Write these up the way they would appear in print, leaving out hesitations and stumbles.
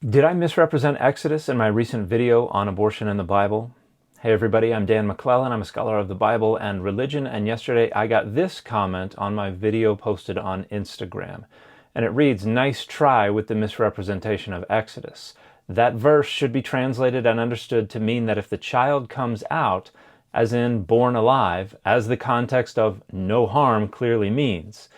Did I misrepresent Exodus in my recent video on abortion in the Bible? Hey everybody, I'm Dan McClellan. I'm a scholar of the Bible and religion, and yesterday I got this comment on my video posted on Instagram. And it reads, "Nice try with the misrepresentation of Exodus. That verse should be translated and understood to mean that if the child comes out, as in born alive, as the context of no harm clearly means,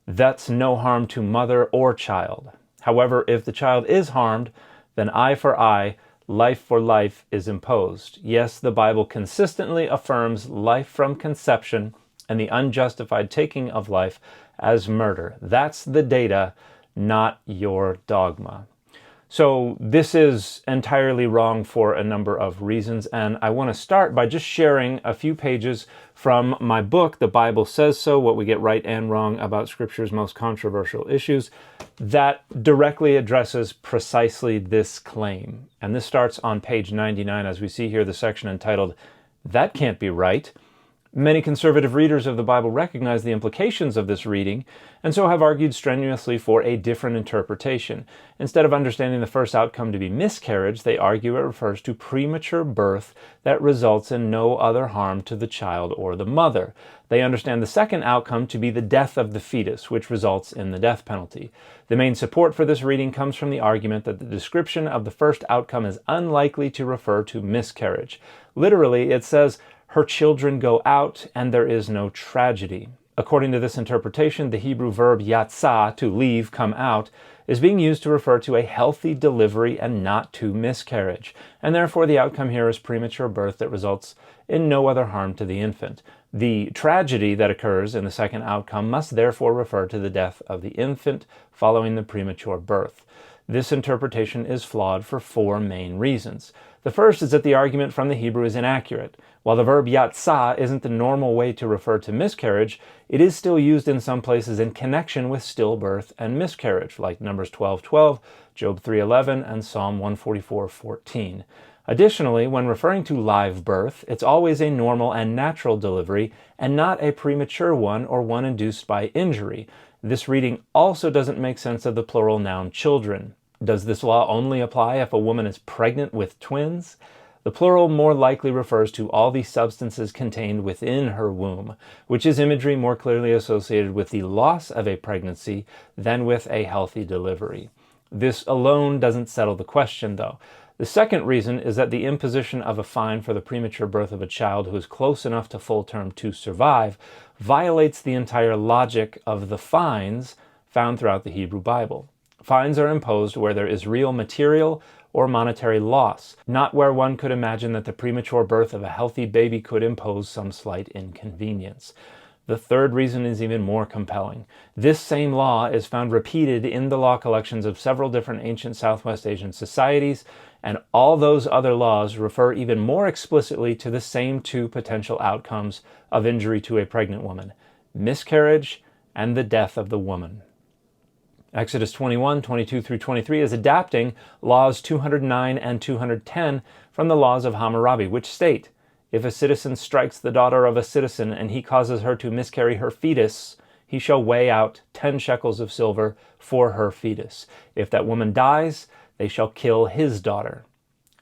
that's no harm to mother or child. However, if the child is harmed, then eye for eye, life for life is imposed. Yes, the Bible consistently affirms life from conception and the unjustified taking of life as murder. That's the data, not your dogma." So this is entirely wrong for a number of reasons, and I want to start by just sharing a few pages from my book, The Bible Says So, What We Get Right and Wrong About Scripture's Most Controversial Issues, that directly addresses precisely this claim. And this starts on page 99, as we see here, the section entitled, "That Can't Be Right." Many conservative readers of the Bible recognize the implications of this reading, and so have argued strenuously for a different interpretation. Instead of understanding the first outcome to be miscarriage, they argue it refers to premature birth that results in no other harm to the child or the mother. They understand the second outcome to be the death of the fetus, which results in the death penalty. The main support for this reading comes from the argument that the description of the first outcome is unlikely to refer to miscarriage. Literally, it says, "Her children go out, and there is no tragedy." According to this interpretation, the Hebrew verb yatzah, to leave, come out, is being used to refer to a healthy delivery and not to miscarriage, and therefore the outcome here is premature birth that results in no other harm to the infant. The tragedy that occurs in the second outcome must therefore refer to the death of the infant following the premature birth. This interpretation is flawed for four main reasons. The first is that the argument from the Hebrew is inaccurate. While the verb yatzah isn't the normal way to refer to miscarriage, it is still used in some places in connection with stillbirth and miscarriage, like Numbers 12:12, Job 3:11, and Psalm 144:14. Additionally, when referring to live birth, it's always a normal and natural delivery, and not a premature one or one induced by injury. This reading also doesn't make sense of the plural noun children. Does this law only apply if a woman is pregnant with twins? The plural more likely refers to all the substances contained within her womb, which is imagery more clearly associated with the loss of a pregnancy than with a healthy delivery. This alone doesn't settle the question, though. The second reason is that the imposition of a fine for the premature birth of a child who is close enough to full term to survive violates the entire logic of the fines found throughout the Hebrew Bible. Fines are imposed where there is real material or monetary loss, not where one could imagine that the premature birth of a healthy baby could impose some slight inconvenience. The third reason is even more compelling. This same law is found repeated in the law collections of several different ancient Southwest Asian societies, and all those other laws refer even more explicitly to the same two potential outcomes of injury to a pregnant woman: miscarriage and the death of the woman. Exodus 21:22 through 23 is adapting laws 209 and 210 from the laws of Hammurabi, which state, "If a citizen strikes the daughter of a citizen and he causes her to miscarry her fetus, he shall weigh out 10 shekels of silver for her fetus. If that woman dies, they shall kill his daughter."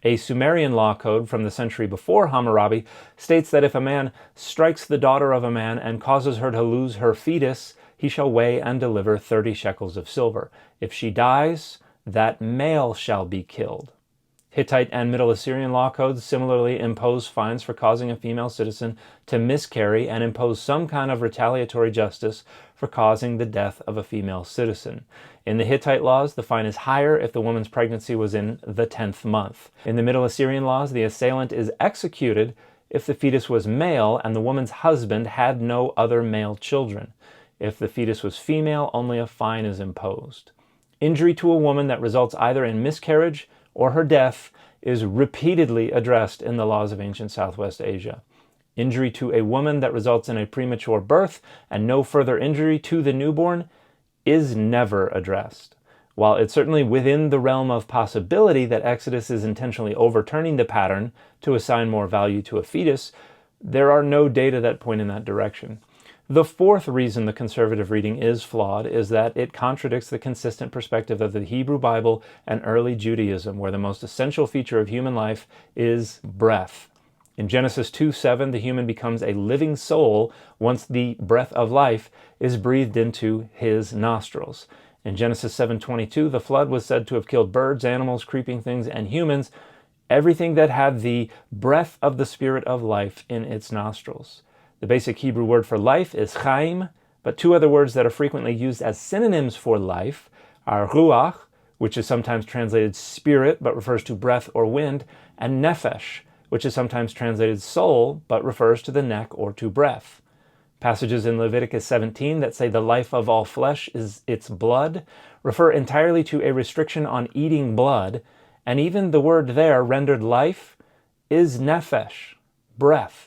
A Sumerian law code from the century before Hammurabi states that if a man strikes the daughter of a man and causes her to lose her fetus, he shall weigh and deliver 30 shekels of silver. If she dies, that male shall be killed. Hittite and Middle Assyrian law codes similarly impose fines for causing a female citizen to miscarry and impose some kind of retaliatory justice for causing the death of a female citizen. In the Hittite laws, the fine is higher if the woman's pregnancy was in the 10th month. In the Middle Assyrian laws, the assailant is executed if the fetus was male and the woman's husband had no other male children. If the fetus was female, only a fine is imposed. Injury to a woman that results either in miscarriage or her death is repeatedly addressed in the laws of ancient Southwest Asia. Injury to a woman that results in a premature birth and no further injury to the newborn is never addressed. While it's certainly within the realm of possibility that Exodus is intentionally overturning the pattern to assign more value to a fetus, there are no data that point in that direction. The fourth reason the conservative reading is flawed is that it contradicts the consistent perspective of the Hebrew Bible and early Judaism, where the most essential feature of human life is breath. In Genesis 2:7, the human becomes a living soul once the breath of life is breathed into his nostrils. In Genesis 7:22, the flood was said to have killed birds, animals, creeping things, and humans, everything that had the breath of the spirit of life in its nostrils. The basic Hebrew word for life is chaim, but two other words that are frequently used as synonyms for life are ruach, which is sometimes translated spirit but refers to breath or wind, and nephesh, which is sometimes translated soul but refers to the neck or to breath. Passages in Leviticus 17 that say the life of all flesh is its blood refer entirely to a restriction on eating blood, and even the word there rendered life is nephesh, breath.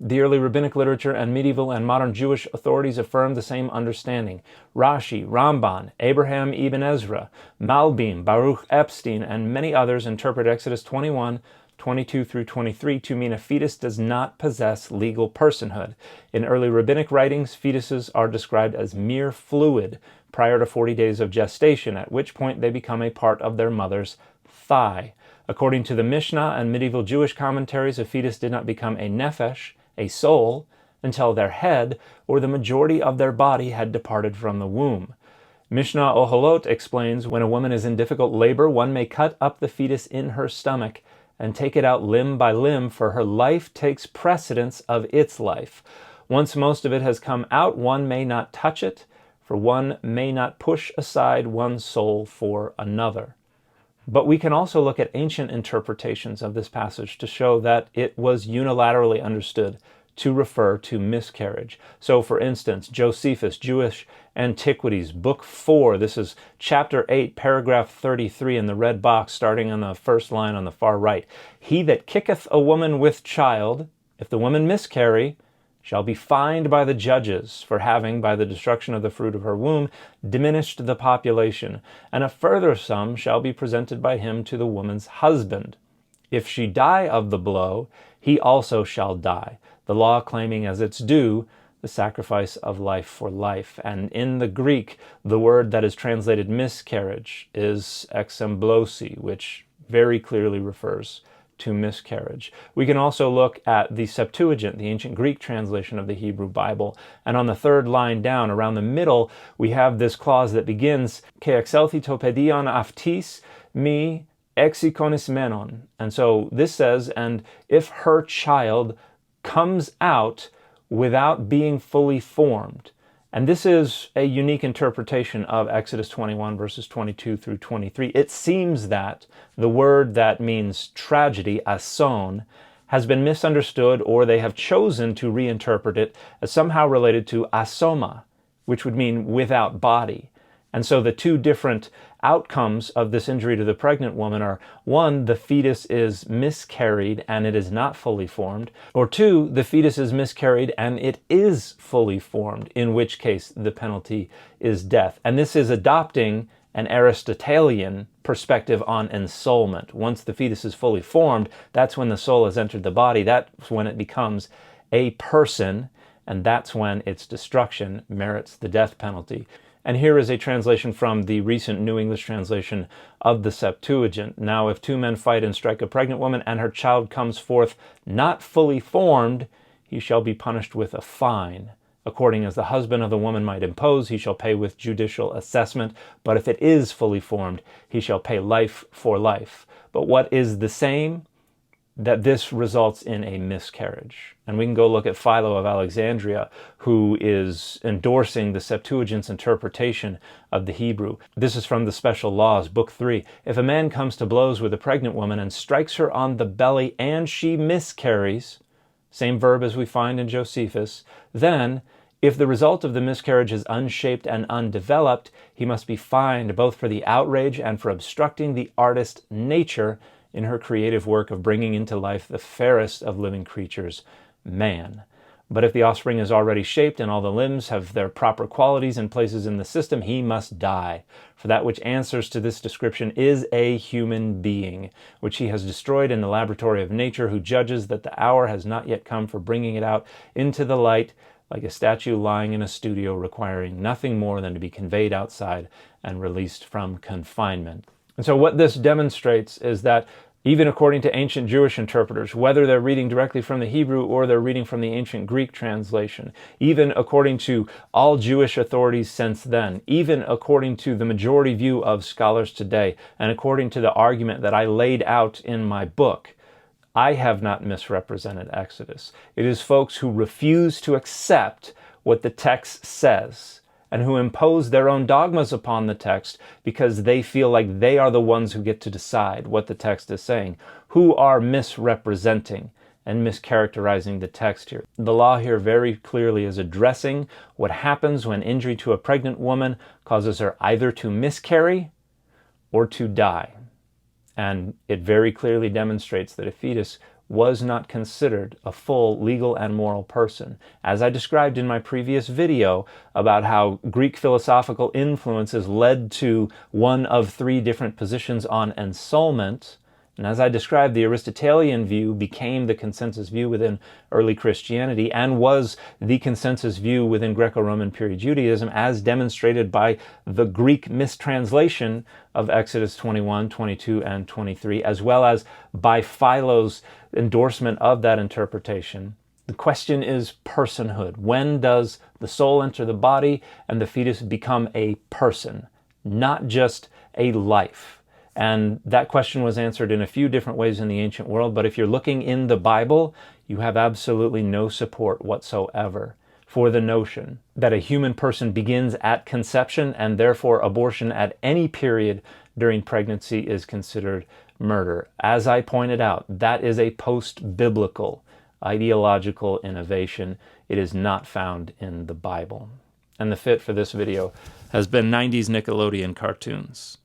The early rabbinic literature and medieval and modern Jewish authorities affirm the same understanding. Rashi, Ramban, Abraham ibn Ezra, Malbim, Baruch Epstein, and many others interpret Exodus 21:22 through 23 to mean a fetus does not possess legal personhood. In early rabbinic writings, fetuses are described as mere fluid prior to 40 days of gestation, at which point they become a part of their mother's thigh. According to the Mishnah and medieval Jewish commentaries, a fetus did not become a nephesh, a soul, until their head or the majority of their body had departed from the womb. Mishnah Oholot explains, when a woman is in difficult labor, one may cut up the fetus in her stomach and take it out limb by limb, for her life takes precedence of its life. Once most of it has come out, one may not touch it, for one may not push aside one's soul for another. But we can also look at ancient interpretations of this passage to show that it was unilaterally understood to refer to miscarriage. So, for instance, Josephus, Jewish Antiquities, Book 4, this is chapter 8, paragraph 33 in the red box, starting on the first line on the far right. He that kicketh a woman with child, if the woman miscarry, shall be fined by the judges for having, by the destruction of the fruit of her womb, diminished the population, and a further sum shall be presented by him to the woman's husband. If she die of the blow, he also shall die, the law claiming as its due the sacrifice of life for life. And in the Greek, the word that is translated miscarriage is exemblosi, which very clearly refers to miscarriage. We can also look at the Septuagint, the ancient Greek translation of the Hebrew Bible, and on the third line down, around the middle, we have this clause that begins, Ke exelthi to pedion aftis mi exikonis menon. And so this says, and if her child comes out without being fully formed. And this is a unique interpretation of Exodus 21, verses 22 through 23. It seems that the word that means tragedy, ason, has been misunderstood, or they have chosen to reinterpret it as somehow related to asoma, which would mean without body. And so the two different outcomes of this injury to the pregnant woman are, one, the fetus is miscarried and it is not fully formed, or two, the fetus is miscarried and it is fully formed, in which case the penalty is death. And this is adopting an Aristotelian perspective on ensoulment. Once the fetus is fully formed, that's when the soul has entered the body, that's when it becomes a person, and that's when its destruction merits the death penalty. And here is a translation from the recent New English translation of the Septuagint. Now, if two men fight and strike a pregnant woman, and her child comes forth not fully formed, he shall be punished with a fine. According as the husband of the woman might impose, he shall pay with judicial assessment. But if it is fully formed, he shall pay life for life. But what is the same? That this results in a miscarriage. And we can go look at Pho of Alexandria, who is endorsing the Septuagint's interpretation of the Hebrew. This is from the Special Laws, Book 3. If a man comes to blows with a pregnant woman and strikes her on the belly and she miscarries, same verb as we find in Josephus, then, if the result of the miscarriage is unshaped and undeveloped, he must be fined both for the outrage and for obstructing the artist's nature in her creative work of bringing into life the fairest of living creatures, man. But if the offspring is already shaped and all the limbs have their proper qualities and places in the system, he must die. For that which answers to this description is a human being, which he has destroyed in the laboratory of nature, who judges that the hour has not yet come for bringing it out into the light like a statue lying in a studio requiring nothing more than to be conveyed outside and released from confinement. And so what this demonstrates is that even according to ancient Jewish interpreters, whether they're reading directly from the Hebrew or they're reading from the ancient Greek translation, even according to all Jewish authorities since then, even according to the majority view of scholars today, and according to the argument that I laid out in my book, I have not misrepresented Exodus. It is folks who refuse to accept what the text says and who impose their own dogmas upon the text because they feel like they are the ones who get to decide what the text is saying, who are misrepresenting and mischaracterizing the text here. The law here very clearly is addressing what happens when injury to a pregnant woman causes her either to miscarry or to die. And it very clearly demonstrates that a fetus was not considered a full legal and moral person. As I described in my previous video about how Greek philosophical influences led to one of 3 different positions on ensoulment, and as I described, the Aristotelian view became the consensus view within early Christianity and was the consensus view within Greco-Roman period Judaism, as demonstrated by the Greek mistranslation of Exodus 21, 22, and 23, as well as by Philo's endorsement of that interpretation. The question is personhood. When does the soul enter the body and the fetus become a person, not just a life? And that question was answered in a few different ways in the ancient world, but if you're looking in the Bible, you have absolutely no support whatsoever for the notion that a human person begins at conception and therefore abortion at any period during pregnancy is considered murder. As I pointed out, that is a post-biblical ideological innovation. It is not found in the Bible. And the fit for this video has been 90s Nickelodeon cartoons.